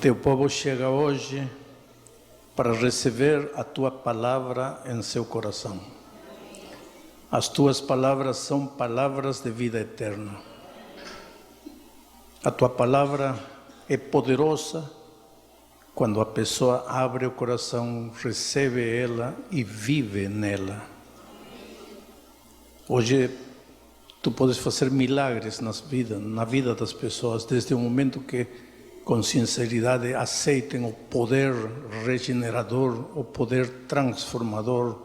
Teu povo chega hoje para receber a tua palavra em seu coração. As tuas palavras são palavras de vida eterna. A tua palavra é poderosa quando a pessoa abre o coração, recebe ela e vive nela. Hoje tu podes fazer milagres na vida das pessoas, desde o momento que com sinceridade aceitem o poder regenerador, o poder transformador,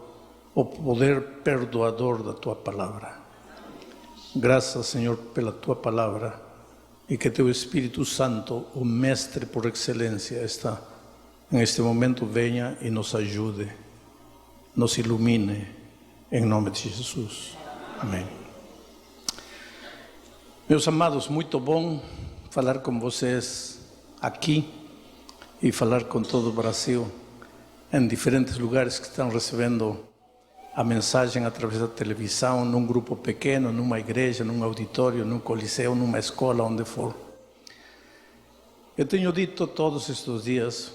o poder perdoador da tua palavra. Graças, Senhor, pela tua palavra e que teu Espírito Santo, o Mestre por excelência, neste momento venha e nos ajude, nos ilumine, em nome de Jesus. Amém. Meus amados, muito bom falar com vocês aqui e falar com todo o Brasil, em diferentes lugares que estão recebendo a mensagem através da televisão, num grupo pequeno, numa igreja, num auditório, num coliseu, numa escola, onde for. Eu tenho dito todos estes dias,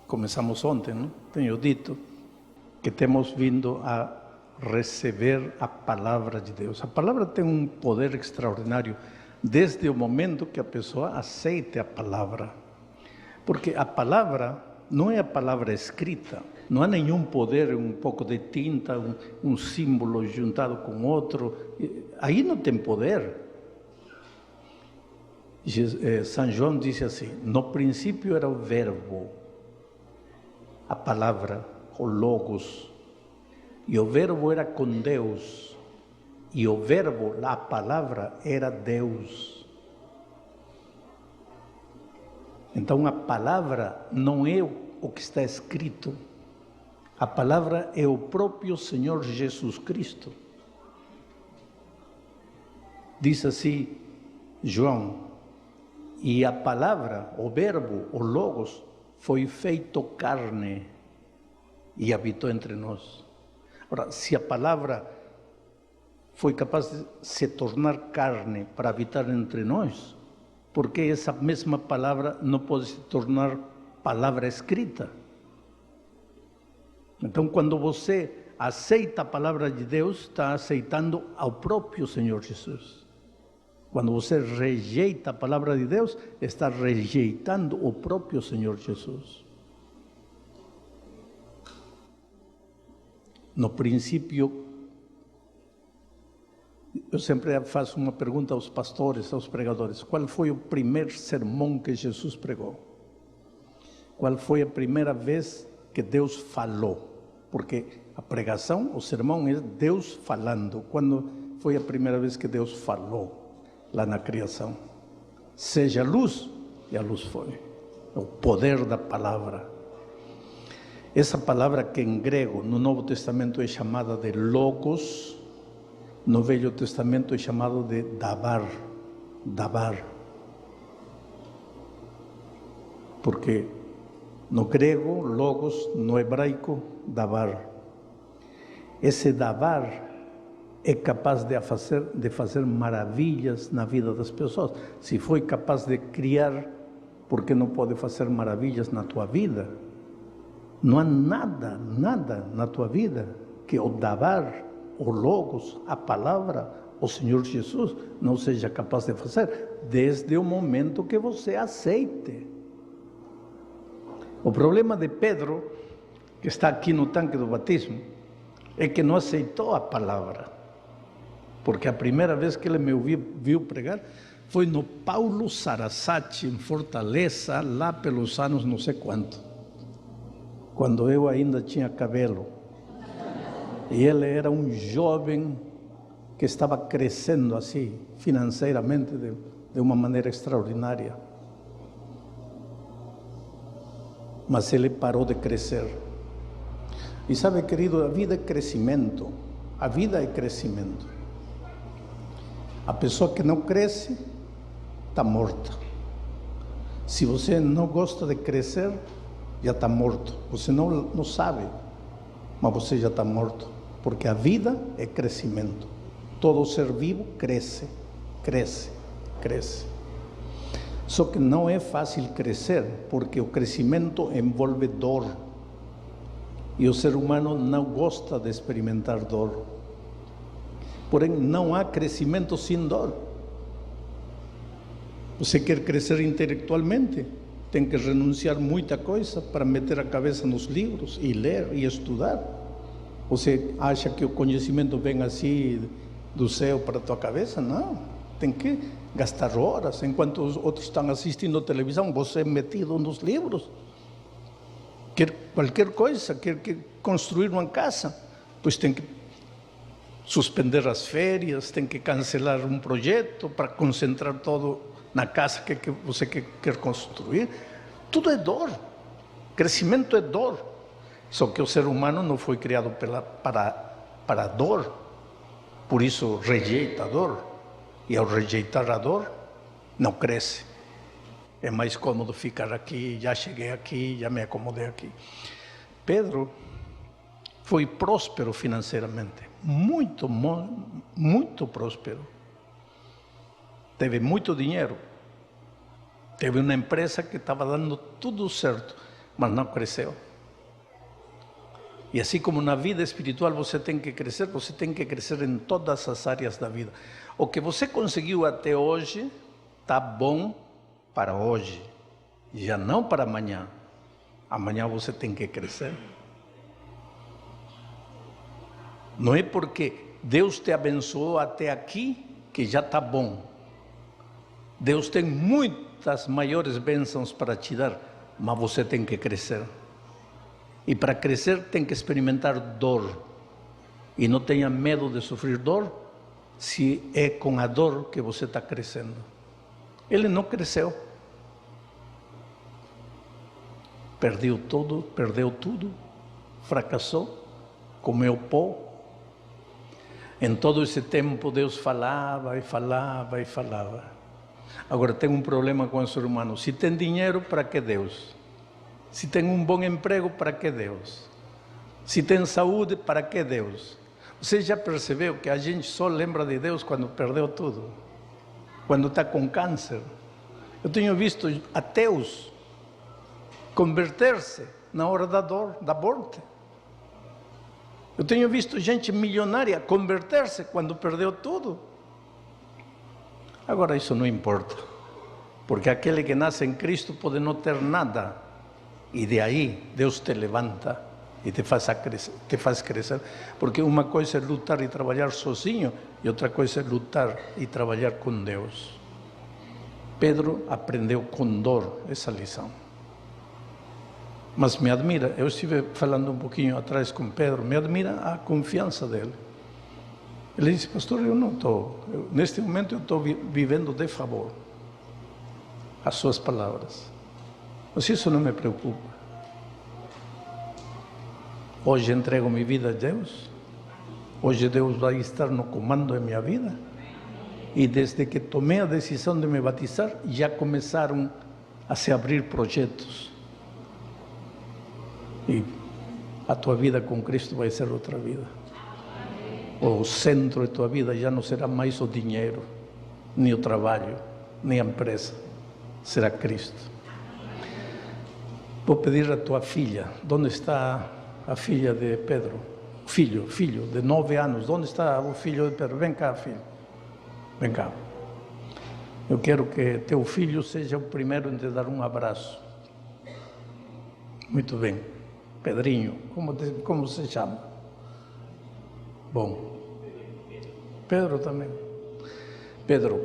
começamos ontem, não? Tenho dito que temos vindo a receber a palavra de Deus. A palavra tem um poder extraordinário desde o momento que a pessoa aceite a palavra. Porque a palavra não é a palavra escrita, não há nenhum poder, um pouco de tinta, um símbolo juntado com outro, aí não tem poder. São João disse assim: no princípio era o verbo, a palavra, o logos, e o verbo era com Deus, e o verbo, a palavra, era Deus. Então a palavra não é o que está escrito, a palavra é o próprio Senhor Jesus Cristo. Diz assim João: e a palavra, o verbo, o logos, foi feito carne e habitou entre nós. Ora, se a palavra foi capaz de se tornar carne para habitar entre nós, porque essa mesma palavra não pode se tornar palavra escrita? Então, quando você aceita a palavra de Deus, está aceitando ao próprio Senhor Jesus. Quando você rejeita a palavra de Deus, está rejeitando o próprio Senhor Jesus. No princípio, eu sempre faço uma pergunta aos pastores, aos pregadores: qual foi o primeiro sermão que Jesus pregou? Qual foi a primeira vez que Deus falou? Porque a pregação, o sermão é Deus falando. Quando foi a primeira vez que Deus falou lá na criação? Seja luz, e a luz foi. O poder da palavra. Essa palavra que em grego, no Novo Testamento é chamada de logos, no Velho Testamento é chamado de dabar, dabar. Porque no grego, logos, no hebraico, dabar. Esse dabar é capaz de fazer maravilhas na vida das pessoas. Se foi capaz de criar, por que não pode fazer maravilhas na tua vida? Não há nada na tua vida que o dabar, o logos, a palavra, o Senhor Jesus não seja capaz de fazer, desde o momento que você aceite. O problema de Pedro, que está aqui no tanque do batismo, é que não aceitou a palavra. Porque a primeira vez que ele me viu pregar foi no Paulo Sarasate, em Fortaleza, lá pelos anos não sei quanto, quando eu ainda tinha cabelo. E ele era um jovem que estava crescendo assim, financeiramente, de uma maneira extraordinária. Mas ele parou de crescer. E sabe, querido, a vida é crescimento. A vida é crescimento. A pessoa que não cresce, está morta. Se você não gosta de crescer, já está morto. Você não sabe, mas você já está morto. Porque a vida é crescimento. Todo ser vivo cresce, cresce, cresce. Só que não é fácil crescer, porque o crescimento envolve dor. E o ser humano não gosta de experimentar dor. Porém, não há crescimento sem dor. Você quer crescer intelectualmente, tem que renunciar muita coisa para meter a cabeça nos livros e ler e estudar. Você acha que o conhecimento vem assim do céu para a tua cabeça? Não, tem que gastar horas. Enquanto os outros estão assistindo televisão, você é metido nos livros. Quer qualquer coisa, quer construir uma casa, pois tem que suspender as férias, tem que cancelar um projeto para concentrar todo na casa que você quer construir. Tudo é dor. Crescimento é dor. Só que o ser humano não foi criado para a dor. Por isso rejeita a dor. E ao rejeitar a dor, não cresce. É mais cômodo ficar aqui, já cheguei aqui, já me acomodei aqui. Pedro foi próspero financeiramente. Muito, muito próspero. Teve muito dinheiro. Teve uma empresa que estava dando tudo certo, mas não cresceu. E assim como na vida espiritual você tem que crescer em todas as áreas da vida. O que você conseguiu até hoje está bom para hoje, já não para amanhã. Amanhã você tem que crescer. Não é porque Deus te abençoou até aqui que já está bom. Deus tem muitas maiores bênçãos para te dar, mas você tem que crescer. E para crescer tem que experimentar dor. E não tenha medo de sofrer dor, se é com a dor que você está crescendo. Ele não cresceu. Perdeu tudo, fracassou, comeu pó. Em todo esse tempo Deus falava e falava e falava. Agora tem um problema com o ser humano. Se tem dinheiro, para que Deus? Se tem um bom emprego, para que Deus? Se tem saúde, para que Deus? Você já percebeu que a gente só lembra de Deus quando perdeu tudo? Quando está com câncer? Eu tenho visto ateus converter-se na hora da dor, da morte. Eu tenho visto gente milionária converter-se quando perdeu tudo. Agora isso não importa, porque aquele que nasce em Cristo pode não ter nada, e de aí Deus te levanta e te faz crescer, porque uma coisa é lutar e trabalhar sozinho, e outra coisa é lutar e trabalhar com Deus. Pedro aprendeu com dor essa lição. Mas me admira, eu estive falando um pouquinho atrás com Pedro, me admira a confiança dele. Ele disse: pastor, neste momento eu estou vivendo de favor. As suas palavras. Mas isso não me preocupa. Hoje entrego minha vida a Deus. Hoje Deus vai estar no comando da minha vida. E desde que tomei a decisão de me batizar, já começaram a se abrir projetos. E a tua vida com Cristo vai ser outra vida. O centro de tua vida já não será mais o dinheiro, nem o trabalho, nem a empresa. Será Cristo. Vou pedir a tua filha, onde está a filha de Pedro? Filho de 9 anos, onde está o filho de Pedro? Vem cá, filho. Vem cá. Eu quero que teu filho seja o primeiro em te dar um abraço. Muito bem. Pedrinho, como se chama? Bom. Pedro também. Pedro,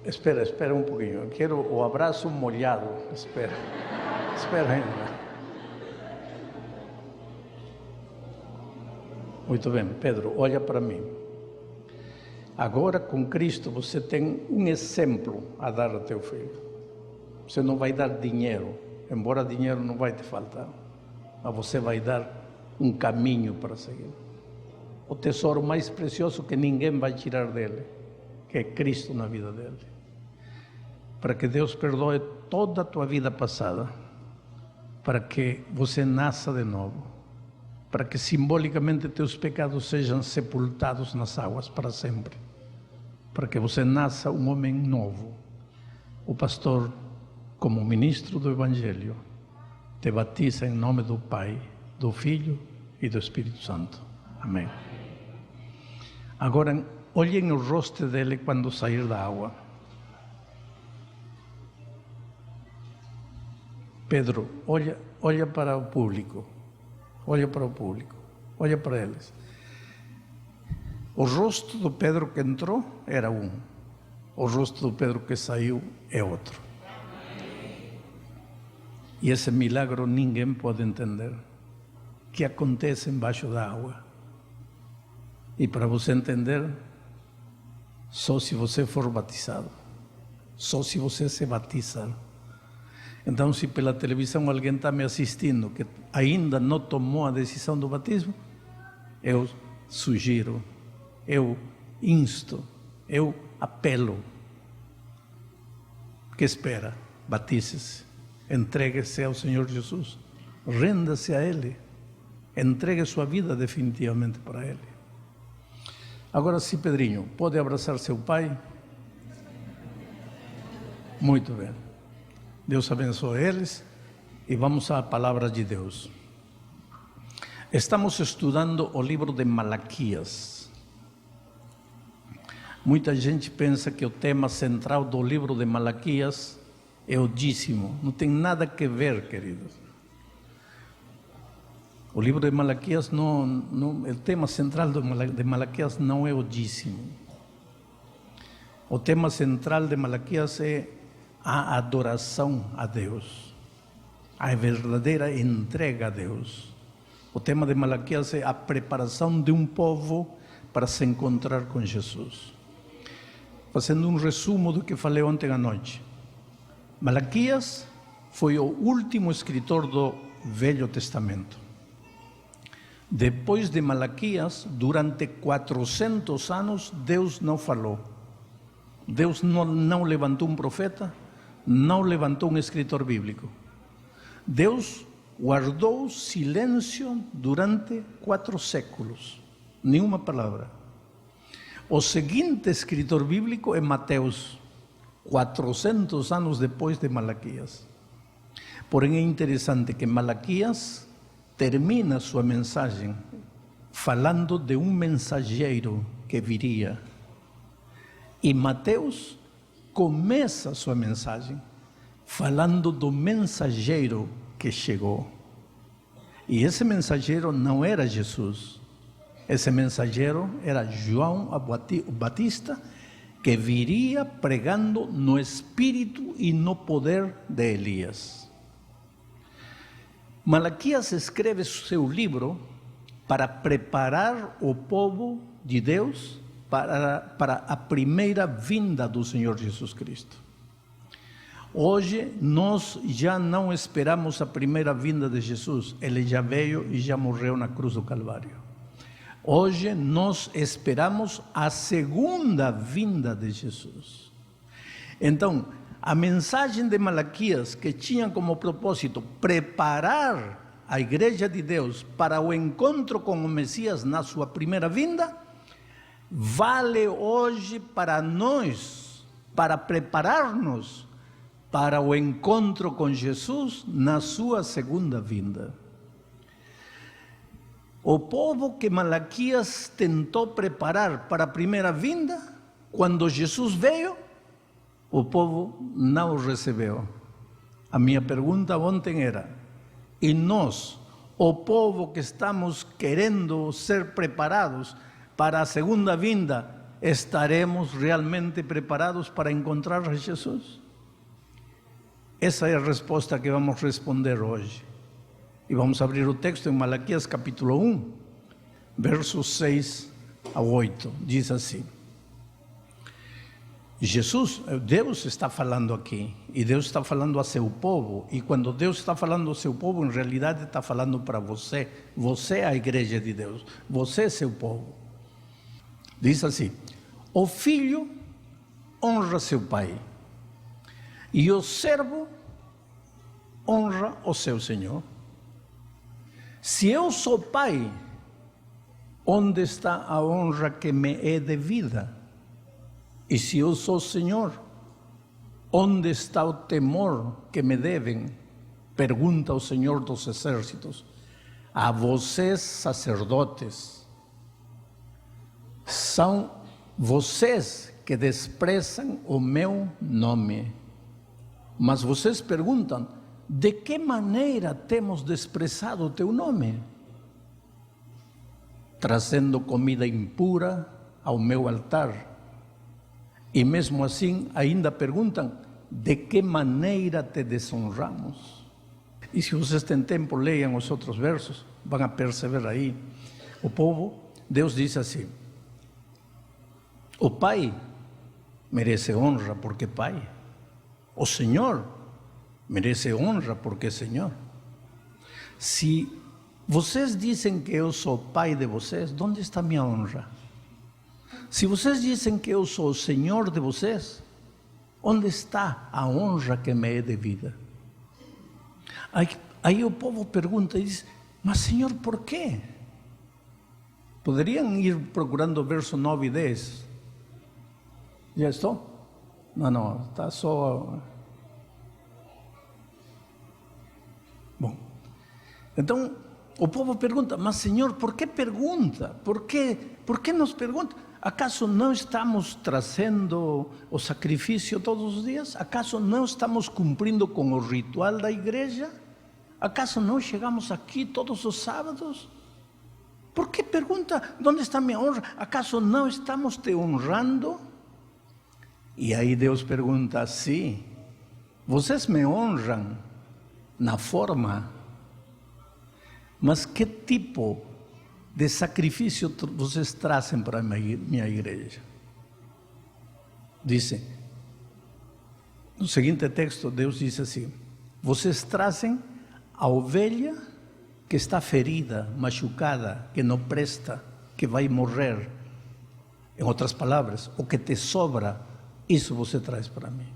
espera um pouquinho. Eu quero o abraço molhado. Espera ainda. Muito bem, Pedro, olha para mim. Agora com Cristo você tem um exemplo a dar a teu filho. Você não vai dar dinheiro, embora dinheiro não vai te faltar, mas você vai dar um caminho para seguir. O tesouro mais precioso que ninguém vai tirar dele, que é Cristo na vida dele. Para que Deus perdoe toda a tua vida passada, para que você nasça de novo, para que simbolicamente teus pecados sejam sepultados nas águas para sempre, para que você nasça um homem novo. o pastor, como ministro do Evangelho, te batiza em nome do Pai, do Filho e do Espírito Santo. Amém. Agora, olhem o rosto dele quando sair da água. Pedro, olha para o público. Olha para o público. Olha para eles. O rosto do Pedro que entrou era um. O rosto do Pedro que saiu é outro. E esse milagre ninguém pode entender. Que acontece embaixo da água. E para você entender, só se você for batizado. Só se você se batizar. Então, se pela televisão alguém está me assistindo que ainda não tomou a decisão do batismo, eu sugiro, eu insto, eu apelo. Que espera? Batize-se, entregue-se ao Senhor Jesus, renda-se a Ele, entregue sua vida definitivamente para Ele. Agora sim, Pedrinho, pode abraçar seu pai? Muito bem. Deus abençoe eles e vamos à palavra de Deus. Estamos estudando o livro de Malaquias. Muita gente pensa que o tema central do livro de Malaquias é o dízimo. Não tem nada a ver, queridos. O livro de Malaquias, o tema central de Malaquias não é o dízimo. O tema central de Malaquias é a adoração a Deus, a verdadeira entrega a Deus. O tema de Malaquias é a preparação de um povo para se encontrar com Jesus. Fazendo um resumo do que falei ontem à noite. Malaquias foi o último escritor do Velho Testamento. Depois de Malaquias, durante 400 anos, Deus não falou. Deus não levantou um profeta, não levantou um escritor bíblico. Deus guardou silêncio durante 4 séculos. Nenhuma palavra. O seguinte escritor bíblico é Mateus, 400 anos depois de Malaquias. Porém é interessante que Malaquias termina sua mensagem falando de um mensageiro que viria. E Mateus começa sua mensagem falando do mensageiro que chegou. E esse mensageiro não era Jesus. Esse mensageiro era João Batista, que viria pregando no espírito e no poder de Elias. Malaquias escreve seu livro para preparar o povo de Deus para a primeira vinda do Senhor Jesus Cristo. Hoje nós já não esperamos a primeira vinda de Jesus. Ele já veio e já morreu na cruz do Calvário. Hoje nós esperamos a segunda vinda de Jesus. Então, a mensagem de Malaquias, que tinha como propósito preparar a igreja de Deus para o encontro com o Messias na sua primeira vinda, vale hoje para nós, para preparar-nos para o encontro com Jesus na sua segunda vinda. O povo que Malaquias tentou preparar para a primeira vinda, quando Jesus veio, o povo não o recebeu. A minha pergunta ontem era: e nós, o povo que estamos querendo ser preparados para a segunda vinda, estaremos realmente preparados para encontrar a Jesus? Essa é a resposta que vamos responder hoje. E vamos abrir o texto em Malaquias capítulo 1, versos 6 a 8. Diz assim: Deus está falando aqui, e Deus está falando a seu povo, e quando Deus está falando ao seu povo, em realidade está falando para você. Você é a igreja de Deus, você é seu povo. Diz assim: o filho honra seu pai, e o servo honra o seu senhor. Se eu sou pai, onde está a honra que me é devida? E se eu sou senhor, Onde está o temor que me devem? Pergunta o Senhor dos Exércitos. A vocês, sacerdotes, são vocês que desprezam o meu nome. Mas vocês perguntam, de que maneira temos desprezado o teu nome? Trazendo comida impura ao meu altar. E mesmo assim ainda perguntam, de que maneira te desonramos? E se vocês têm tempo, leiam os outros versos, vão a perceber aí. O povo, Deus diz assim, o Pai merece honra porque é Pai. O Senhor merece honra porque é Senhor. Se vocês dizem que eu sou Pai de vocês, onde está minha honra? Se vocês dizem que eu sou o Senhor de vocês, onde está a honra que me é devida? Aí o povo pergunta e diz, mas Senhor, por quê? Poderiam ir procurando o verso 9 e 10. Já estou? Não, está só... Bom, então o povo pergunta, mas Senhor, por que pergunta? Por que nos pergunta? ¿Acaso não estamos trazendo o sacrifício todos os dias? ¿Acaso não estamos cumprindo com o ritual da igreja? ¿Acaso não chegamos aqui todos os sábados? ¿Por que pergunta, onde está minha honra? ¿Acaso não estamos te honrando? E aí Deus pergunta, sim, vocês me honram na forma, mas que tipo de sacrifício vocês trazem para a minha igreja? Dice, no seguinte texto, Deus diz assim, vocês trazem a ovelha que está ferida, machucada, que não presta, que vai morrer. Em outras palavras, o que te sobra, isso você traz para mim.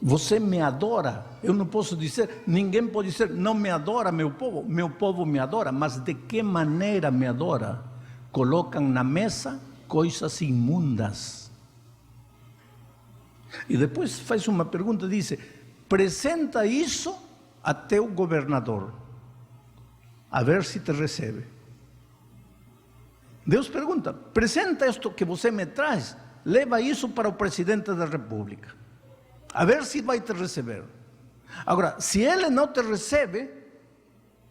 Você me adora. Eu não posso dizer, ninguém pode dizer, não me adora meu povo me adora, mas de que maneira me adora? Colocam na mesa coisas imundas. E depois faz uma pergunta, diz, apresenta isso a teu governador, a ver se te recebe. Deus pergunta, apresenta isto que você me traz, leva isso para o presidente da República, a ver se vai te receber. Agora, se ele não te recebe,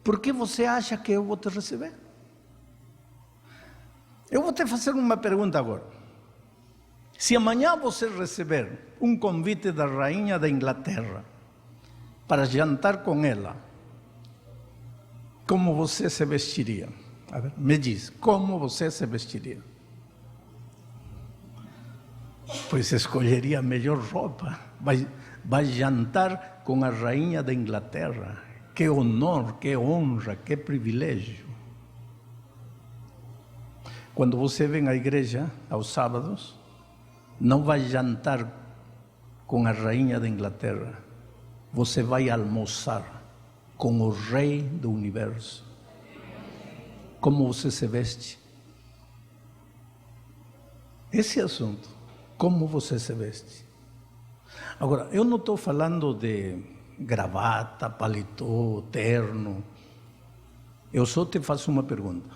por que você acha que eu vou te receber? Eu vou te fazer uma pergunta agora. Se amanhã você receber um convite da rainha da Inglaterra para jantar com ela, como você se vestiria? A ver, me diz, como você se vestiria? Pois escolheria a melhor roupa. Vai jantar com a rainha da Inglaterra. Que honor, que honra, que privilégio. Quando você vem à igreja aos sábados, não vai jantar com a rainha da Inglaterra. Você vai almoçar com o rei do universo. Como você se veste? Esse é o assunto. Como você se veste? Agora, eu não estou falando de gravata, paletó, terno. Eu só te faço uma pergunta.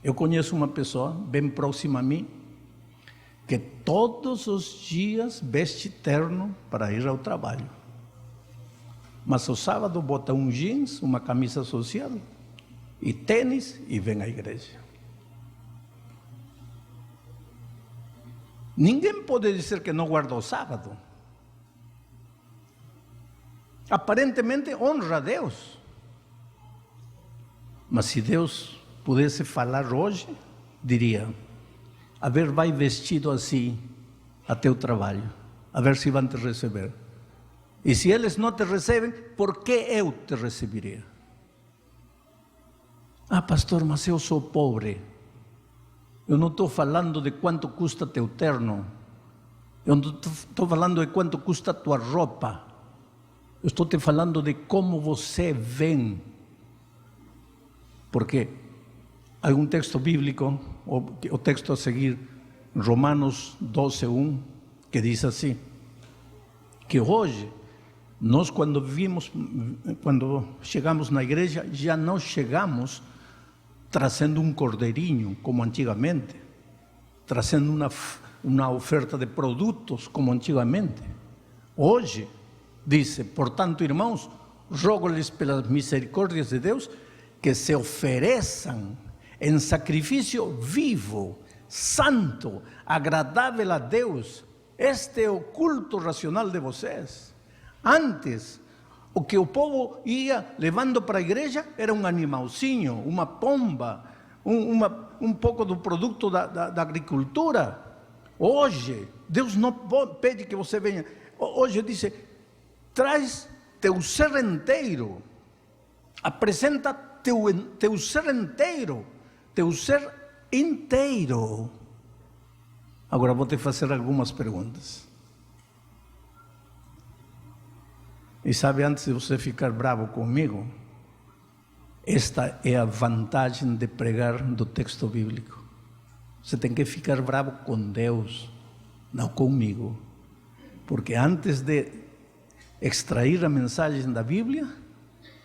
Eu conheço uma pessoa bem próxima a mim que todos os dias veste terno para ir ao trabalho. Mas ao sábado bota um jeans, uma camisa social e tênis e vem à igreja. Ninguém pode dizer que não guarda o sábado. Aparentemente honra a Deus. Mas se Deus pudesse falar hoje, diria, a ver, vai vestido assim até o trabalho, a ver se vão te receber. E se eles não te recebem, por que eu te receberia? Ah, pastor, mas eu sou pobre. Eu não estou falando de quanto custa teu terno. Eu não estou falando de quanto custa tua roupa. Eu estou te falando de como você vem. Porque há um texto bíblico, o texto a seguir, Romanos 12:1, que diz assim, que hoje, nós quando chegamos na igreja, já não chegamos trazendo um cordeirinho, como antigamente, trazendo uma oferta de produtos, como antigamente. Hoje, diz, portanto, irmãos, rogo-lhes pelas misericórdias de Deus, que se ofereçam em sacrifício vivo, santo, agradável a Deus. Este é o culto racional de vocês. Antes, o que o povo ia levando para a igreja era um animalzinho, uma pomba, um pouco do produto da agricultura. Hoje, Deus não pede que você venha. Hoje diz, traz teu ser inteiro, apresenta teu ser inteiro, teu ser inteiro. Agora vou te fazer algumas perguntas. E sabe, antes de você ficar bravo comigo, esta é a vantagem de pregar do texto bíblico. Você tem que ficar bravo com Deus, não comigo. Porque antes de extrair a mensagem da Bíblia,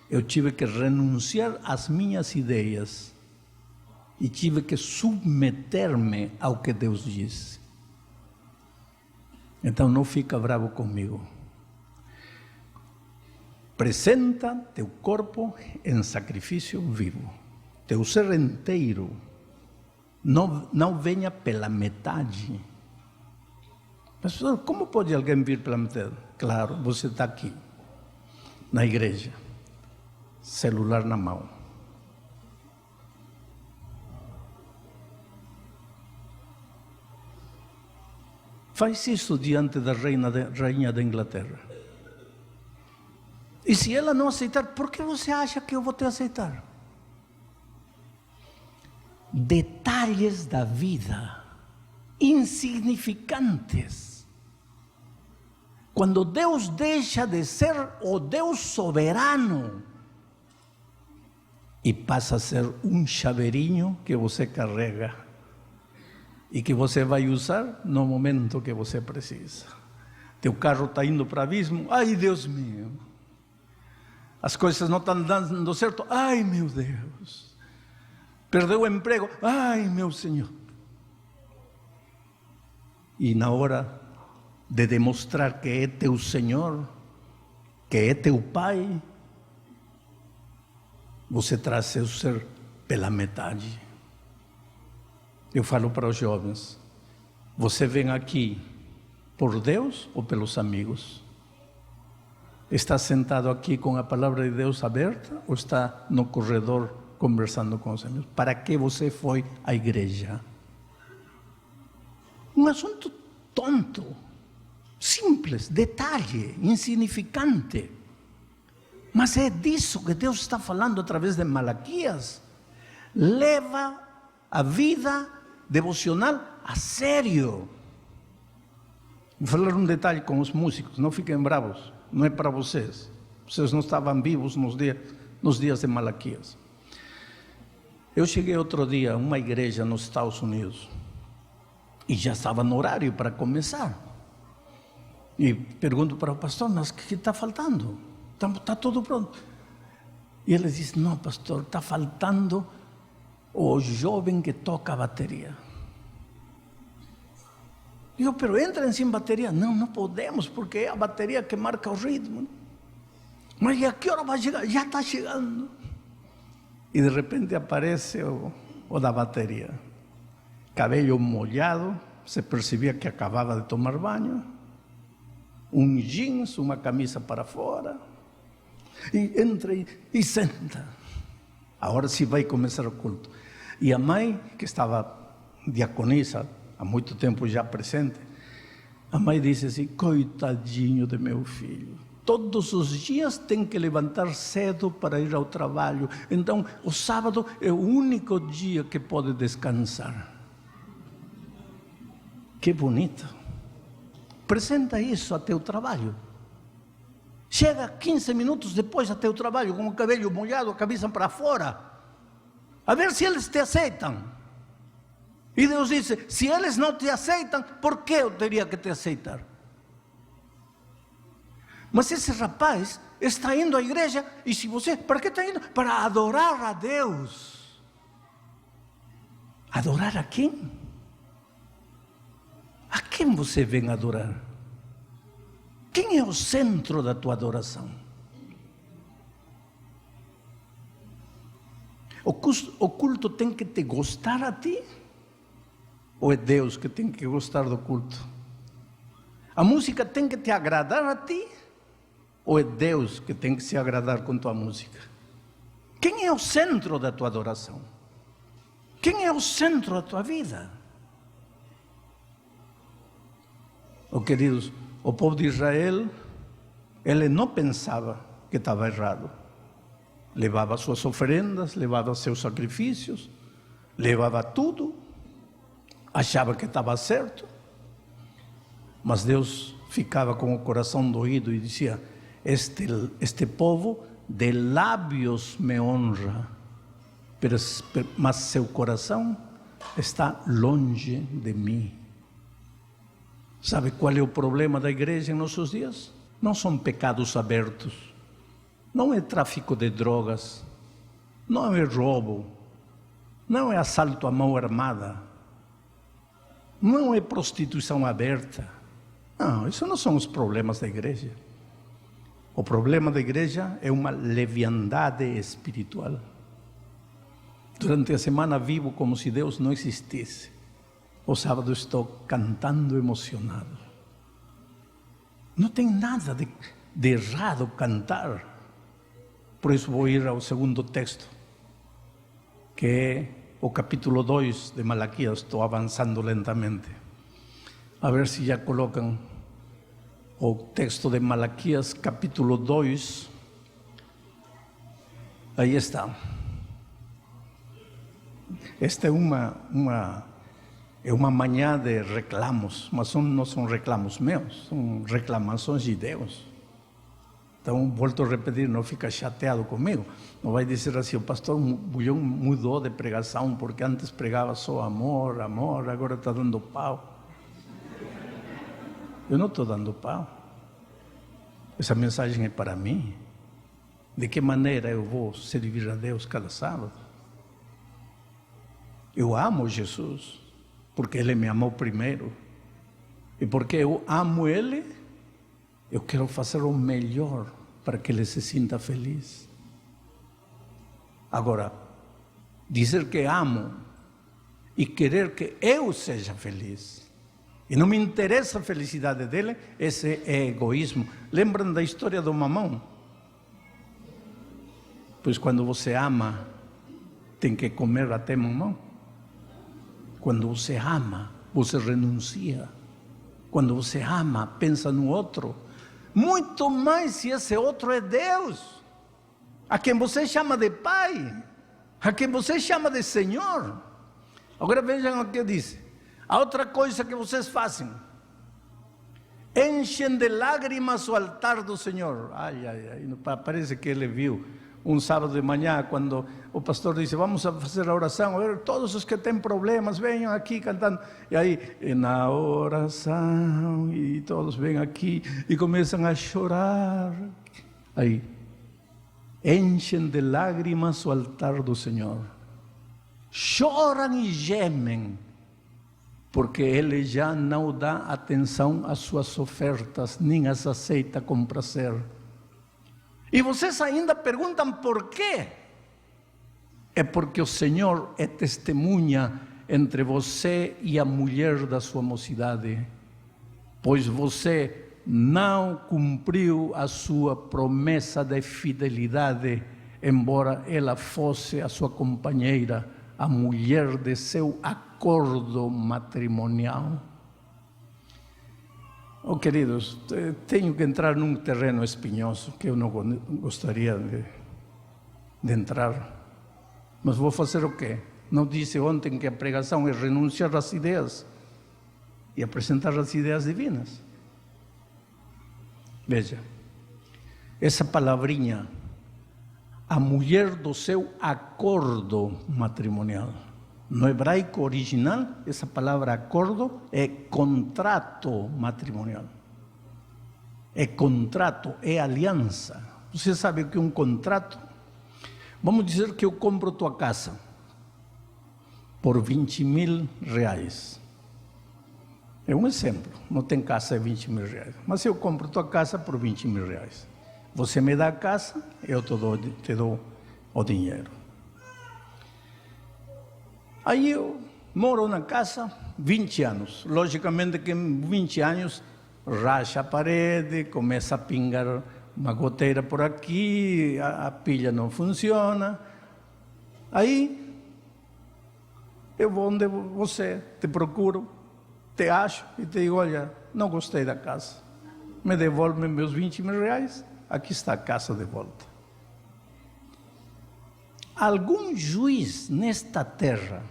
eu tive que renunciar às minhas ideias e tive que submeter-me ao que Deus disse. Então não fica bravo comigo. Apresenta teu corpo em sacrifício vivo, teu ser inteiro. Não venha pela metade. Pastor, como pode alguém vir pela metade? Claro, você está aqui, na igreja, celular na mão. Faz isso diante da rainha da Inglaterra. E se ela não aceitar, por que você acha que eu vou te aceitar? Detalhes da vida, insignificantes. Quando Deus deixa de ser o Deus soberano e passa a ser um chaveirinho que você carrega e que você vai usar no momento que você precisa. Teu carro está indo para o abismo, ai Deus meu. As coisas não estão dando certo, ai meu Deus. Perdeu o emprego, ai meu Senhor. E na hora de demonstrar que é teu Senhor, que é teu Pai, você traz seu ser pela metade. Eu falo para os jovens, você vem aqui por Deus ou pelos amigos? Está sentado aqui com a palavra de Deus aberta ou está no corredor conversando com os amigos? Para que você foi à igreja? Um assunto tonto, simples, detalhe, insignificante. Mas é disso que Deus está falando através de Malaquias. Leva a vida devocional a sério. Vou falar um detalhe com os músicos, não fiquem bravos. Não é para vocês. Vocês não estavam vivos nos dias de Malaquias. Eu cheguei outro dia a uma igreja nos Estados Unidos e já estava no horário para começar. E pergunto para o pastor, mas o que está faltando? Está tudo pronto. E ele disse, não pastor, está faltando o jovem que toca a bateria. Eu, pero entrem sem bateria. Não podemos, porque é a bateria que marca o ritmo. Mas e a que hora vai chegar? Já está chegando. E de repente aparece o da bateria. Cabelo molhado, se percebia que acabava de tomar banho. Um jeans, uma camisa para fora. E entra e senta. Agora sim vai começar o culto. E a mãe, que estava diaconisa, há muito tempo já presente, a mãe disse assim, coitadinho de meu filho, todos os dias tem que levantar cedo para ir ao trabalho, então o sábado é o único dia que pode descansar. Que bonito. Apresenta isso a teu trabalho. Chega 15 minutos depois a teu trabalho com o cabelo molhado, a cabeça para fora, a ver se eles te aceitam. E Deus disse, se eles não te aceitam, por que eu teria que te aceitar? Mas esse rapaz está indo à igreja, e se você, para que está indo? Para adorar a Deus. Adorar a quem? A quem você vem adorar? Quem é o centro da tua adoração? O culto tem que te gostar a ti? Ou é Deus que tem que gostar do culto? A música tem que te agradar a ti? Ou é Deus que tem que se agradar com tua música? Quem é o centro da tua adoração? Quem é o centro da tua vida? Oh, queridos, o povo de Israel, ele não pensava que estava errado. Levava suas oferendas, levava seus sacrifícios, levava tudo, achava que estava certo, mas Deus ficava com o coração doído e dizia: este povo de lábios me honra, mas seu coração está longe de mim. Sabe qual é o problema da igreja em nossos dias? Não são pecados abertos, não é tráfico de drogas, não é roubo, não é assalto à mão armada, não é prostituição aberta. Não, isso não são os problemas da igreja. O problema da igreja é uma leviandade espiritual. Durante a semana vivo como se Deus não existisse. O sábado estou cantando emocionado. Não tem nada de errado cantar. Por isso vou ir ao segundo texto, que é o capítulo 2 de Malaquias. Estou avançando lentamente. A ver se já colocam o texto de Malaquias, capítulo 2. Aí está. Esta é uma manhã de reclamos, mas não são reclamos meus, são reclamações de Deus. Então, volto a repetir, não fica chateado comigo. Não vai dizer assim: o pastor Bulhão mudou de pregação, porque antes pregava só amor, amor, agora está dando pau. Eu não estou dando pau. Essa mensagem é para mim. De que maneira eu vou servir a Deus cada sábado? Eu amo Jesus, porque Ele me amou primeiro. E porque eu amo Ele, eu quero fazer o melhor para que Ele se sinta feliz. Agora, dizer que amo e querer que eu seja feliz, e não me interessa a felicidade dele, esse é egoísmo. Lembram da história do mamão? Pois quando você ama, tem que comer até mamão. Quando você ama, você renuncia. Quando você ama, pensa no outro. Muito mais se esse outro é Deus, a quem você chama de Pai, a quem você chama de Senhor. Agora vejam o que diz. A outra coisa que vocês fazem: enchem de lágrimas o altar do Senhor. Ai, ai, ai. Parece que ele viu um sábado de manhã, quando o pastor disse: vamos a fazer a oração, a ver, todos os que têm problemas venham aqui cantando. E aí, na oração, e todos vêm aqui e começam a chorar. Aí, enchem de lágrimas o altar do Senhor. Choram e gemem, porque Ele já não dá atenção às suas ofertas, nem as aceita com prazer. E vocês ainda perguntam por quê? É porque o Senhor é testemunha entre você e a mulher da sua mocidade, pois você não cumpriu a sua promessa de fidelidade, embora ela fosse a sua companheira, a mulher de seu acordo matrimonial. Oh, queridos, tenho que entrar num terreno espinhoso que eu não gostaria de entrar. Mas vou fazer o quê? Não disse ontem que a pregação é renunciar às ideias e apresentar as ideias divinas? Veja, essa palavrinha, a mulher do seu acordo matrimonial. No hebraico original, essa palavra acordo é contrato matrimonial. é contrato, é aliança. Você sabe o que é um contrato? Vamos dizer que eu compro tua casa por 20 mil reais. É um exemplo, não tem casa de 20 mil reais. Mas eu compro tua casa por 20 mil reais. Você me dá a casa, eu te dou o dinheiro. Aí eu moro na casa 20 anos. Logicamente que em 20 anos racha a parede, começa a pingar uma goteira por aqui, a pilha não funciona. Aí eu vou onde você, te procuro, te acho e te digo, olha, não gostei da casa. Me devolve meus 20 mil reais, aqui está a casa de volta. Algum juiz nesta terra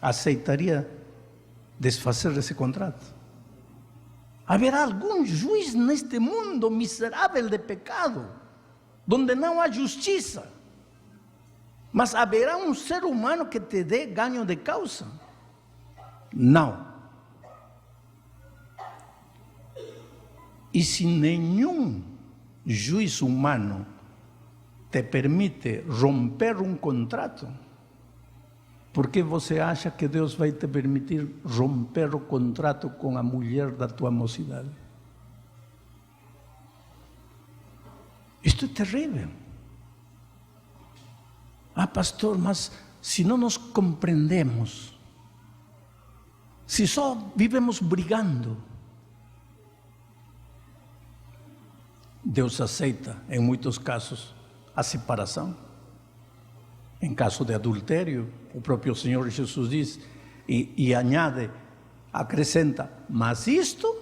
aceitaria desfazer esse contrato? Haverá algum juiz neste mundo miserável de pecado, onde não há justiça? Mas haverá um ser humano que te dê ganho de causa? Não. E se nenhum juiz humano te permite romper um contrato, por que você acha que Deus vai te permitir romper o contrato com a mulher da tua mocidade? Isto é terrível. Ah, pastor, mas se não nos compreendemos, se só vivemos brigando, Deus aceita, em muitos casos, a separação. Em caso de adultério, o próprio Senhor Jesus diz, e añade, acrescenta, mas isto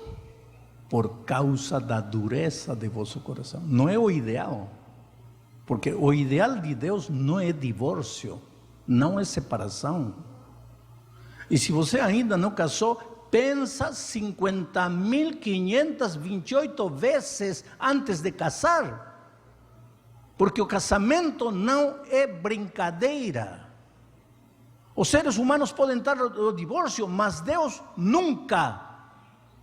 por causa da dureza de vosso coração. Não é o ideal, porque o ideal de Deus não é divórcio, não é separação. E se você ainda não casou, pensa 50.528 vezes antes de casar. Porque o casamento não é brincadeira. Os seres humanos podem estar no divórcio, mas Deus nunca.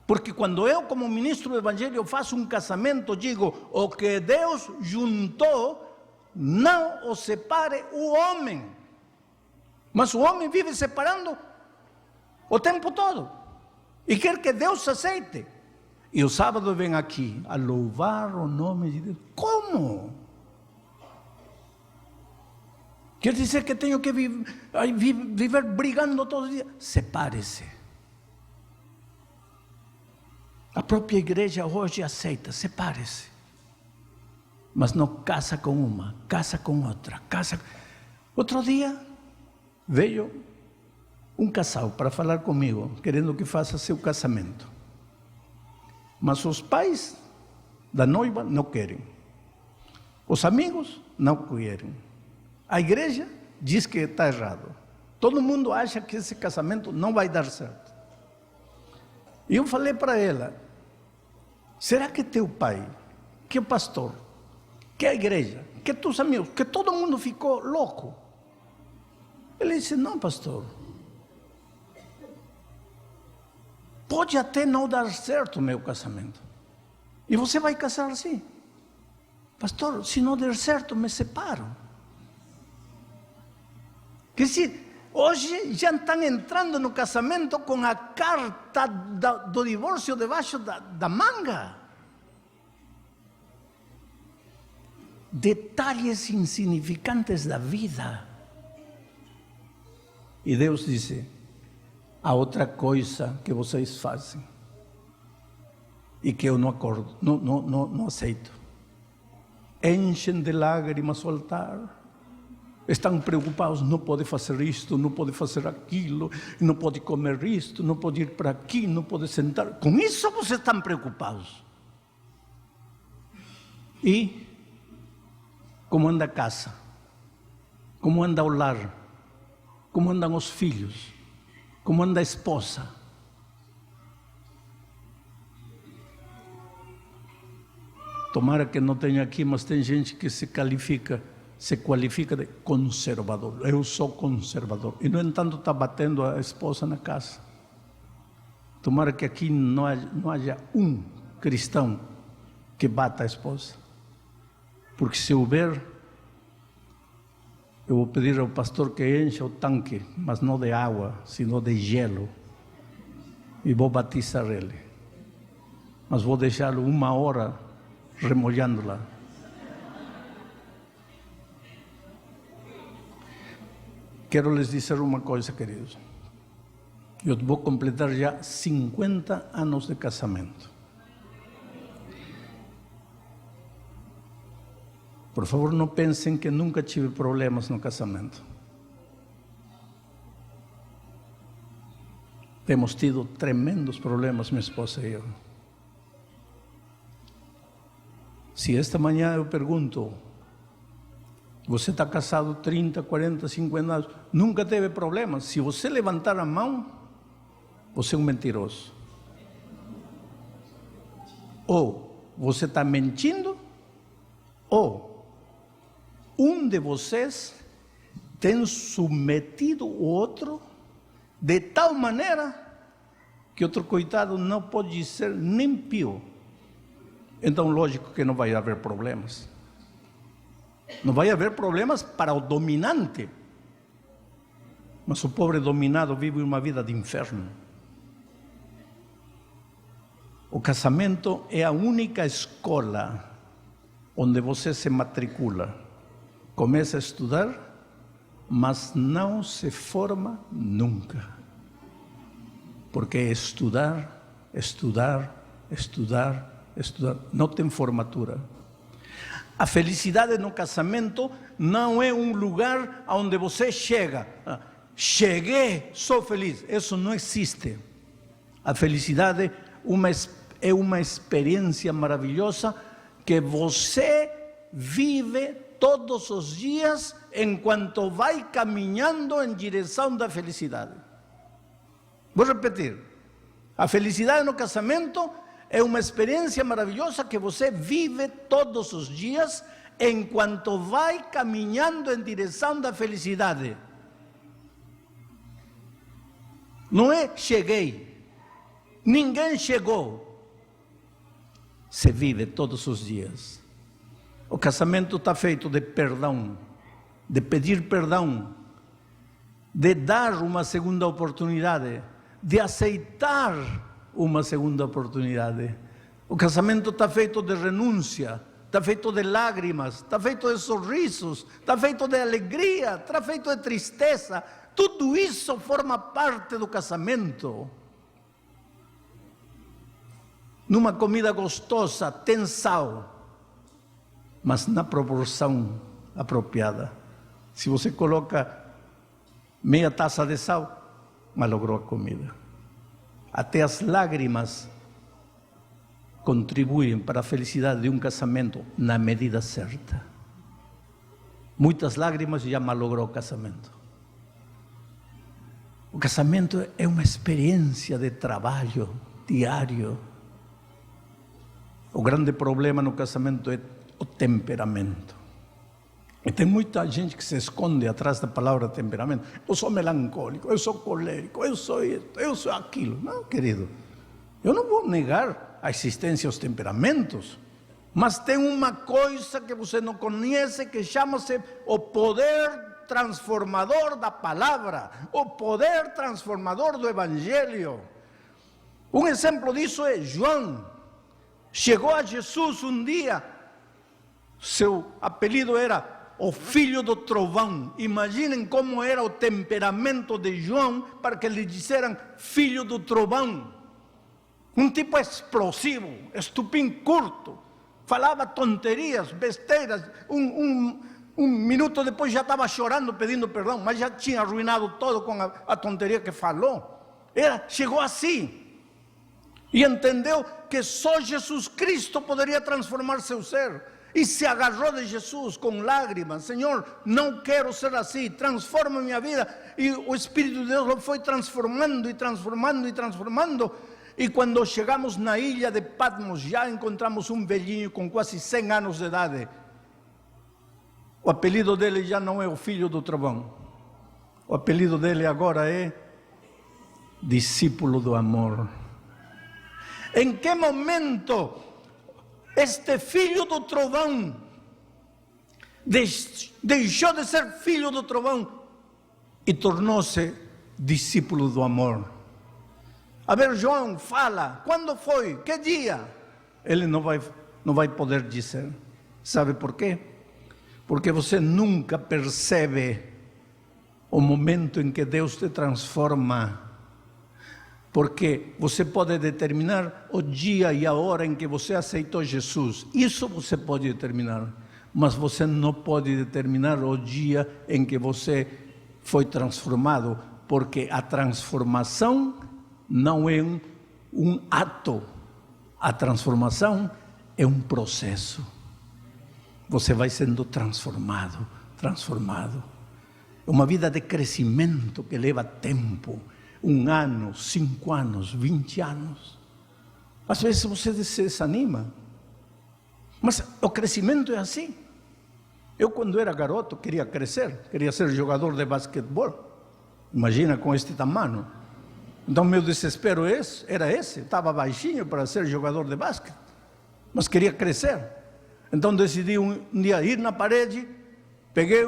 Porque quando eu, como ministro do Evangelho, faço um casamento, digo, o que Deus juntou, não o separe o homem. Mas o homem vive separando o tempo todo. E quer que Deus aceite. E o sábado vem aqui a louvar o nome de Deus. Como? Quer dizer que tenho que viver brigando todos os dias? Separe-se. A própria igreja hoje aceita, separe-se. Mas não casa com uma, casa com outra. Outro dia veio um casal para falar comigo, querendo que faça seu casamento. Mas os pais da noiva não querem. Os amigos não querem. A igreja diz que está errado. Todo mundo acha que esse casamento não vai dar certo. E eu falei para ela, será que teu pai, que o pastor, que a igreja, que teus amigos, que todo mundo ficou louco? Ele disse, não, pastor. Pode até não dar certo o meu casamento. E você vai casar assim. Pastor, se não der certo, me separo. Quer dizer, hoje já estão entrando no casamento com a carta do divórcio debaixo da manga. Detalhes insignificantes da vida. E Deus disse, há outra coisa que vocês fazem e que eu não acordo, não aceito. Enchem de lágrimas o altar. Estão preocupados, não pode fazer isto, não pode fazer aquilo, não pode comer isto, não pode ir para aqui, não pode sentar. Com isso vocês estão preocupados. E como anda a casa? Como anda o lar? Como andam os filhos? Como anda a esposa? Tomara que não tenha aqui, mas tem gente que se qualifica de conservador. Eu sou conservador. E, no entanto, está batendo a esposa na casa. Tomara que aqui não haja um cristão que bata a esposa. Porque se houver, eu vou pedir ao pastor que encha o tanque, mas não de água, sino de gelo. E vou batizar ele. Mas vou deixá-lo 1 hora remolhando-la. Quero lhes dizer uma coisa, queridos. Eu vou completar já 50 anos de casamento. Por favor, não pensem que nunca tive problemas no casamento. Temos tido tremendos problemas, minha esposa e eu. Se esta manhã eu pergunto, você está casado 30, 40, 50 anos, nunca teve problemas? Se você levantar a mão, você é um mentiroso. Ou você está mentindo, ou um de vocês tem submetido o outro de tal maneira que outro coitado não pode ser nem pio. Então, lógico que não vai haver problemas. Não vai haver problemas para o dominante. Mas o pobre dominado vive uma vida de inferno. O casamento é a única escola onde você se matricula. Começa a estudar, mas não se forma nunca. Porque é estudar, estudar, estudar, estudar. Não tem formatura. A felicidade no casamento não é um lugar onde você chega. Cheguei, sou feliz. Isso não existe. A felicidade é uma experiência maravilhosa que você vive todos os dias enquanto vai caminhando em direção da felicidade. Vou repetir. A felicidade no casamento é uma experiência maravilhosa que você vive todos os dias enquanto vai caminhando em direção da felicidade. Não é cheguei. Ninguém chegou. Se vive todos os dias. O casamento está feito de perdão, de pedir perdão, de dar uma segunda oportunidade, de aceitar uma segunda oportunidade. O casamento está feito de renúncia, está feito de lágrimas, está feito de sorrisos, está feito de alegria, está feito de tristeza. Tudo isso forma parte do casamento. Numa comida gostosa tem sal, mas na proporção apropriada. Se você coloca meia taça de sal, malogrou a comida. Até as lágrimas contribuem para a felicidade de um casamento na medida certa. Muitas lágrimas já malogrou o casamento. O casamento é uma experiência de trabalho diário. O grande problema no casamento é o temperamento. E tem muita gente que se esconde atrás da palavra temperamento. Eu sou melancólico, eu sou colérico, eu sou isso, eu sou aquilo. Não, querido, eu não vou negar a existência dos temperamentos, mas tem uma coisa que você não conhece que chama-se o poder transformador da palavra, o poder transformador do Evangelho. Um exemplo disso é João. Chegou a Jesus um dia, seu apelido era o filho do trovão. Imaginem como era o temperamento de João para que lhe disseram filho do trovão. Um tipo explosivo, estupim curto, falava tonterias, besteiras. Um minuto depois já estava chorando, pedindo perdão, mas já tinha arruinado todo com a tonteria que falou. Chegou assim. E entendeu que só Jesus Cristo poderia transformar seu ser. E se agarrou de Jesus com lágrimas. Senhor, não quero ser assim, transforma minha vida. E o Espírito de Deus lo foi transformando e transformando e transformando. E quando chegamos na ilha de Patmos, já encontramos um velhinho com quase 100 anos de idade. O apelido dele já não é o filho do trovão. O apelido dele agora é discípulo do amor. Em que momento este filho do trovão deixou de ser filho do trovão e tornou-se discípulo do amor. A ver, João, fala, quando foi? Que dia? Ele não vai poder dizer. Sabe por quê? Porque você nunca percebe o momento em que Deus te transforma. Porque você pode determinar o dia e a hora em que você aceitou Jesus. Isso você pode determinar. Mas você não pode determinar o dia em que você foi transformado. Porque a transformação não é um ato. A transformação é um processo. Você vai sendo transformado. Uma vida de crescimento que leva tempo. 1 ano, 5 anos, 20 anos. Às vezes você se desanima. Mas o crescimento é assim. Eu, quando era garoto, queria crescer. Queria ser jogador de basquetebol. Imagina com este tamanho. Então, meu desespero era esse. Estava baixinho para ser jogador de basquete. Mas queria crescer. Então, decidi um dia ir na parede. Peguei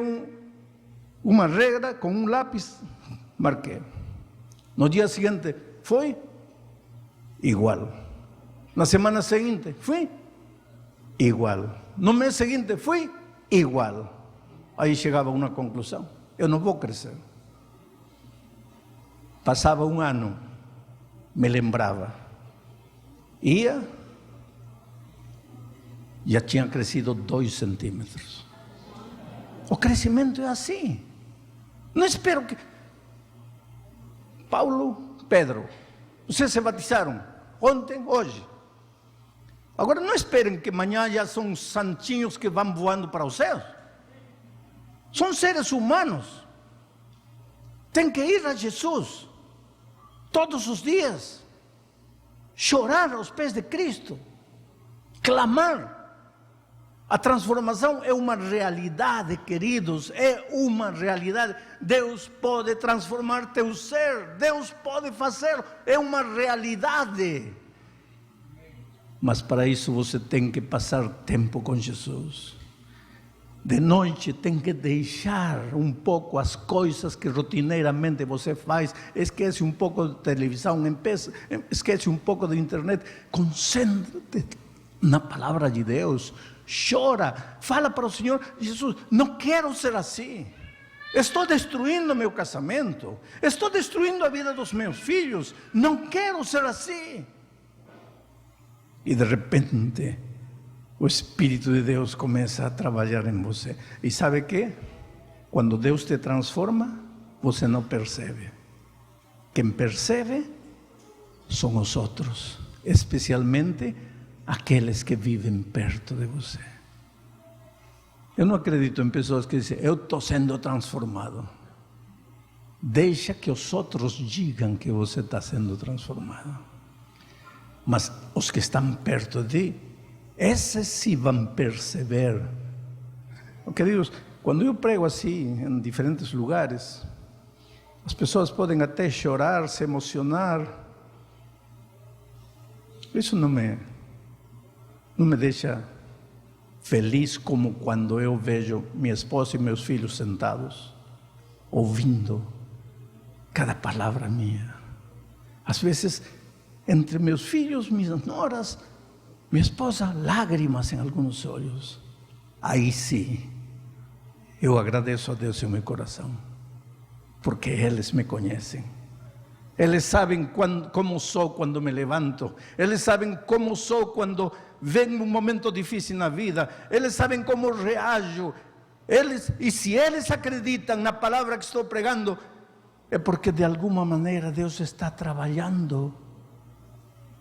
uma regra com um lápis. Marquei. No dia seguinte, foi igual. Na semana seguinte, foi igual. No mês seguinte, foi igual. Aí chegava a uma conclusão: eu não vou crescer. Passava 1 ano, me lembrava. Ia, já tinha crescido 2 centímetros. O crescimento é assim. Não espero que... Paulo, Pedro, vocês se batizaram ontem, hoje. Agora não esperem que amanhã já são santinhos que vão voando para os céus. São seres humanos. Tem que ir a Jesus todos os dias, chorar aos pés de Cristo, clamar. A transformação é uma realidade, queridos, é uma realidade. Deus pode transformar teu ser, Deus pode fazer, é uma realidade. Mas para isso você tem que passar tempo com Jesus. De noite tem que deixar um pouco as coisas que rotineiramente você faz. Esquece um pouco de televisão, esquece um pouco de internet. Concentre-te na palavra de Deus. Chora, fala para o Senhor: Jesus, não quero ser assim. Estou destruindo meu casamento. Estou destruindo a vida dos meus filhos. Não quero ser assim. E de repente, o Espírito de Deus começa a trabalhar em você. E sabe o que? Quando Deus te transforma, você não percebe. Quem percebe são os outros, especialmente aqueles que vivem perto de você. Eu não acredito em pessoas que dizem: eu estou sendo transformado. Deixa que os outros digam que você está sendo transformado. Mas os que estão perto de ti, esses sim vão perceber. Queridos, quando eu prego assim em diferentes lugares, as pessoas podem até chorar, se emocionar. Isso não me deixa feliz como quando eu vejo minha esposa e meus filhos sentados, ouvindo cada palavra minha. Às vezes, entre meus filhos, minhas noras, minha esposa, lágrimas em alguns olhos. Aí sim, eu agradeço a Deus em meu coração, porque eles me conhecem. Eles sabem como sou quando me levanto. Eles sabem como sou quando vem um momento difícil na vida. Eles sabem como reajo. E se eles acreditam na palavra que estou pregando, é porque de alguma maneira Deus está trabalhando.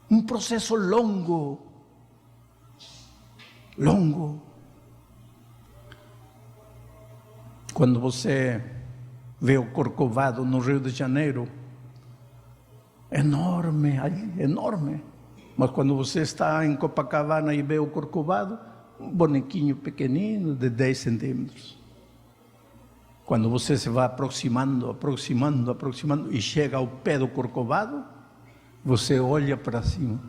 Um processo longo. Quando você vê o Corcovado no Rio de Janeiro, enorme, enorme. Mas quando você está em Copacabana e vê o Corcovado, um bonequinho pequenino de 10 centímetros. Quando você se vai aproximando e chega ao pé do Corcovado, você olha para cima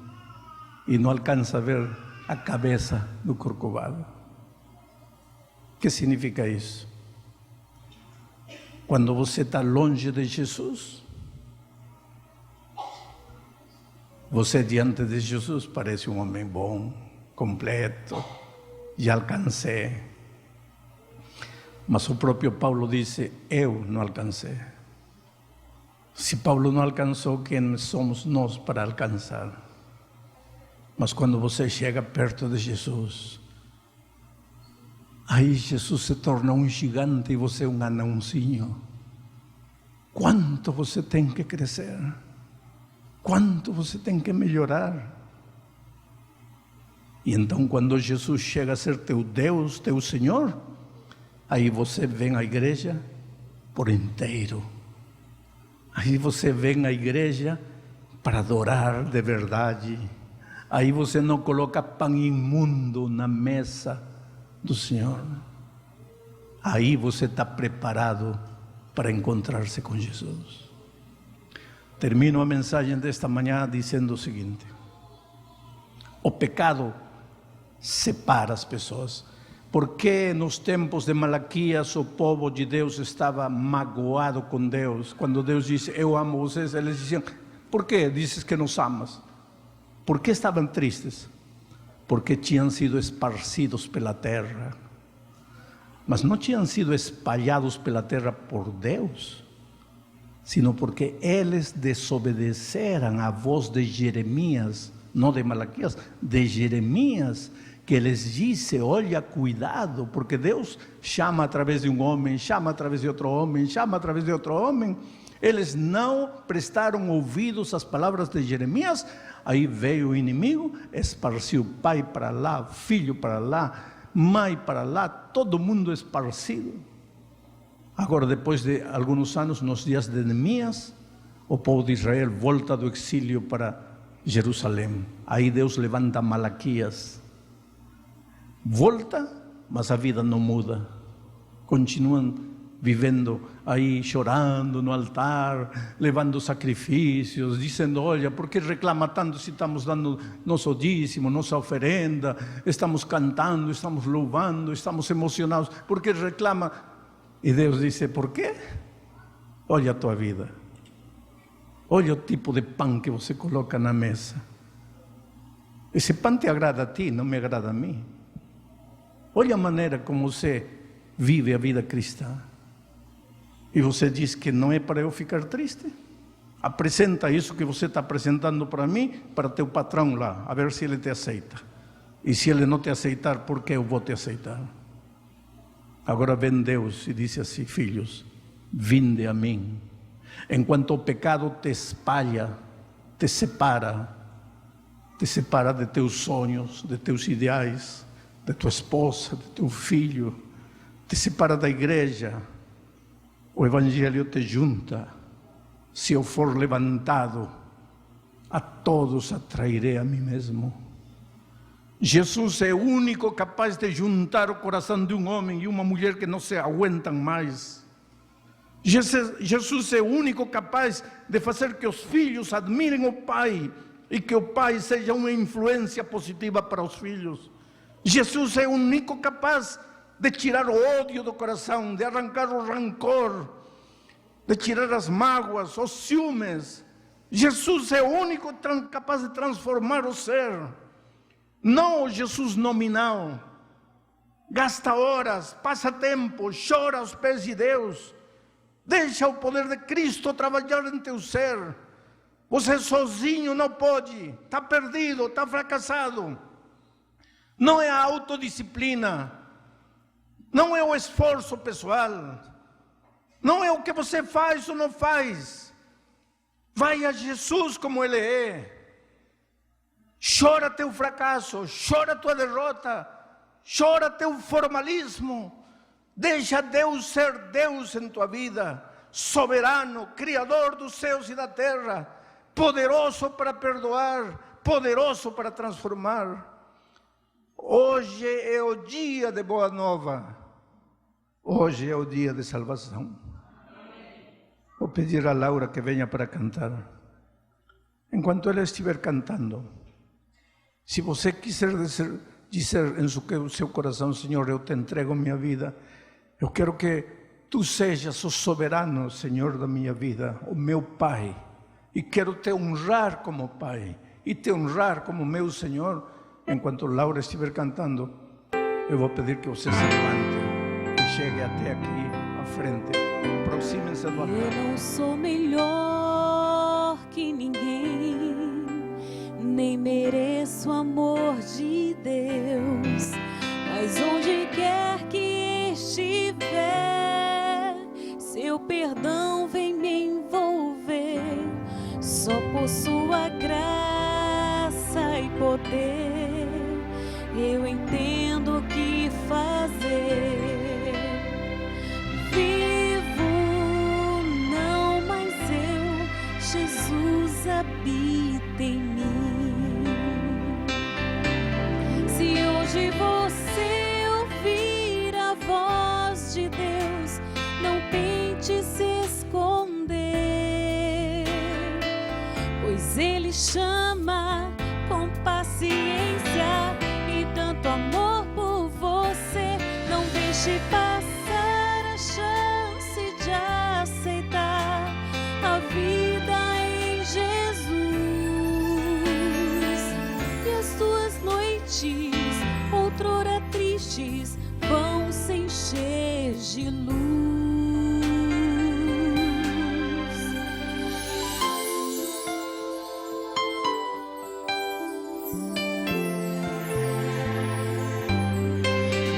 e não alcança a ver a cabeça do Corcovado. O que significa isso? Quando você está longe de Jesus, você diante de Jesus parece um homem bom, completo, já alcancei. Mas o próprio Paulo disse, eu não alcancei. Se Paulo não alcançou, quem somos nós para alcançar? Mas quando você chega perto de Jesus, aí Jesus se torna um gigante e você um anãozinho. Quanto você tem que crescer? Quanto você tem que melhorar? E então quando Jesus chega a ser teu Deus, teu Senhor, aí você vem à igreja por inteiro. Aí você vem à igreja para adorar de verdade. Aí você não coloca pão imundo na mesa do Senhor. Aí você está preparado para encontrar-se com Jesus. Termino a mensagem desta manhã dizendo o seguinte: o pecado separa as pessoas. Por que nos tempos de Malaquias o povo de Deus estava magoado com Deus? Quando Deus disse, eu amo vocês, eles diziam, por que dizes que nos amas? Por que estavam tristes? Porque tinham sido esparcidos pela terra. Mas não tinham sido espalhados pela terra por Deus, sino porque eles desobedeceram a voz de Jeremias, não de Malaquias, de Jeremias, que lhes disse, olha, cuidado, porque Deus chama através de um homem, chama através de outro homem, chama através de outro homem. Eles não prestaram ouvidos às palavras de Jeremias. Aí veio o inimigo, esparciu pai para lá, filho para lá, mãe para lá, todo mundo esparcido. Agora, depois de alguns anos, nos dias de Neemias, o povo de Israel volta do exílio para Jerusalém. Aí Deus levanta Malaquias. Volta, mas a vida não muda. Continuam vivendo aí, chorando no altar, levando sacrifícios, dizendo, olha, por que reclama tanto se estamos dando nosso dízimo, nossa oferenda, estamos cantando, estamos louvando, estamos emocionados, por que reclama? E Deus disse, por quê? Olha a tua vida, olha o tipo de pão que você coloca na mesa. Esse pão te agrada a ti, não me agrada a mim. Olha a maneira como você vive a vida cristã. E você diz que não é para eu ficar triste? Apresenta isso que você está apresentando para mim, para teu patrão lá, a ver se ele te aceita. E se ele não te aceitar, por que eu vou te aceitar? Agora vem Deus e diz assim, filhos, vinde a mim. Enquanto o pecado te espalha, te separa de teus sonhos, de teus ideais, de tua esposa, de teu filho, te separa da igreja. O Evangelho te junta. Se eu for levantado, a todos atrairei a mim mesmo. Jesus é o único capaz de juntar o coração de um homem e uma mulher que não se aguentam mais. Jesus é o único capaz de fazer que os filhos admirem o Pai e que o Pai seja uma influência positiva para os filhos. Jesus é o único capaz de tirar o ódio do coração, de arrancar o rancor, de tirar as mágoas, os ciúmes. Jesus é o único capaz de transformar o ser. Não o Jesus nominal. Gasta horas, passa tempo, chora aos pés de Deus. Deixa o poder de Cristo trabalhar em teu ser. Você sozinho não pode, está perdido, está fracassado. Não é a autodisciplina, não é o esforço pessoal, não é o que você faz ou não faz. Vai a Jesus como Ele é. Chora teu fracasso, chora tua derrota, chora teu formalismo. Deixa Deus ser Deus em tua vida, soberano, criador dos céus e da terra, poderoso para perdoar, poderoso para transformar. Hoje é o dia de boa nova, hoje é o dia de salvação. Vou pedir a Laura que venha para cantar. Enquanto ela estiver cantando, Se você quiser dizer em seu coração, Senhor, eu te entrego minha vida, eu quero que tu sejas o soberano, Senhor, da minha vida, o meu Pai, e quero te honrar como Pai, e te honrar como meu Senhor. Enquanto Laura estiver cantando, eu vou pedir que você se levante e chegue até aqui à frente. Aproximem-se do altar. Eu não sou melhor que ninguém, nem mereço o amor de Deus, mas onde quer que estiver, seu perdão vem me envolver. Só por sua graça e poder eu entendo o que fazer. Vivo não mais eu, Jesus habita em mim. Se hoje você ouvir a voz de Deus, não tente se esconder, pois Ele chama com paciência e tanto amor por você. Não deixe passar a chance de aceitar a vida em Jesus. E as suas noites, outrora tristes, vão se encher de luz.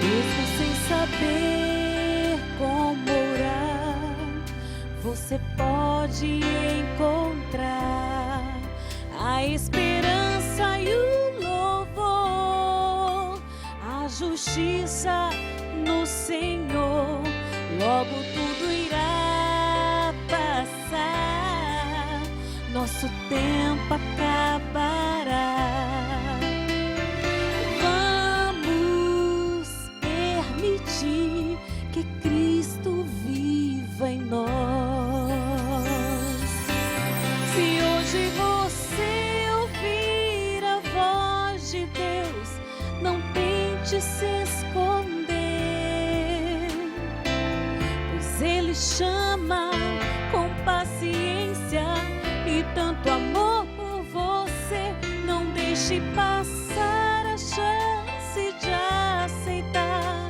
Mesmo sem saber como orar, você pode encontrar a esperança e o louvor, a justiça no Senhor. Logo tudo irá passar, nosso tempo acabará. Vamos permitir que Cristo viva em nós. Se hoje você ouvir a voz de Deus, não tente se esconder, pois Ele chama com paciência e tanto amor por você. Não deixe passar a chance de aceitar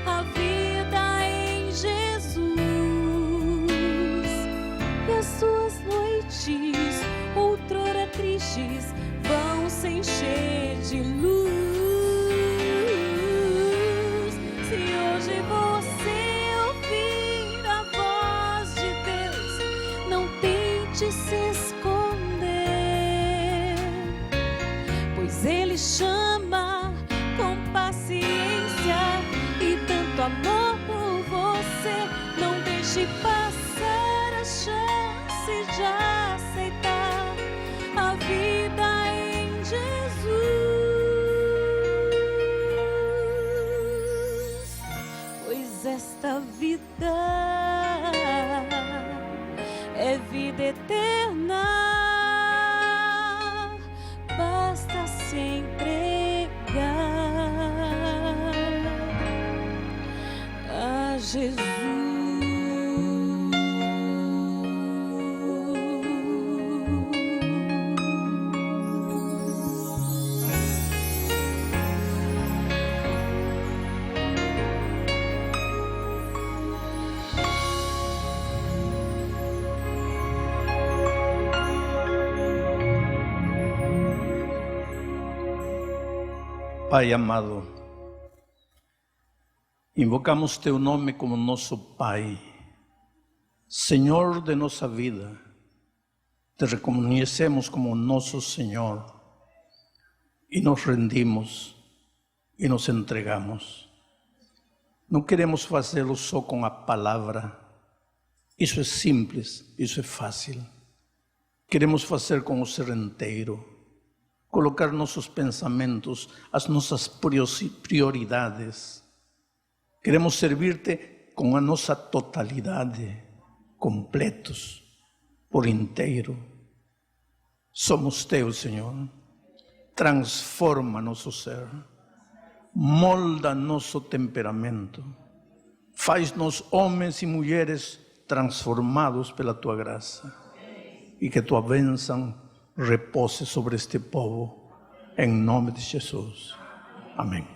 a vida em Jesus. E as suas noites, outrora tristes, vão se encher de luz. Se hoje você ouvir a voz de Deus, não tente se esconder, pois Ele chama com paciência e tanto amor por você. Não deixe passar a chance de aceitar a vida em Jesus, pois esta vida é vida eterna. Basta se entregar a Jesus. Pai amado, invocamos Teu nome como nosso Pai, Senhor de nossa vida. Te reconhecemos como nosso Senhor e nos rendimos e nos entregamos. Não queremos fazê-lo só com a palavra, isso é simples, isso é fácil. Queremos fazer com o ser inteiro, colocar nossos pensamentos, as nossas prioridades. Queremos servir-te com a nossa totalidade, completos, por inteiro. Somos teus, Senhor. transforma nosso ser, molda nosso temperamento, faz-nos homens e mulheres transformados pela Tua graça, e que Tua bênção repose sobre este povo, em nome de Jesus. Amém.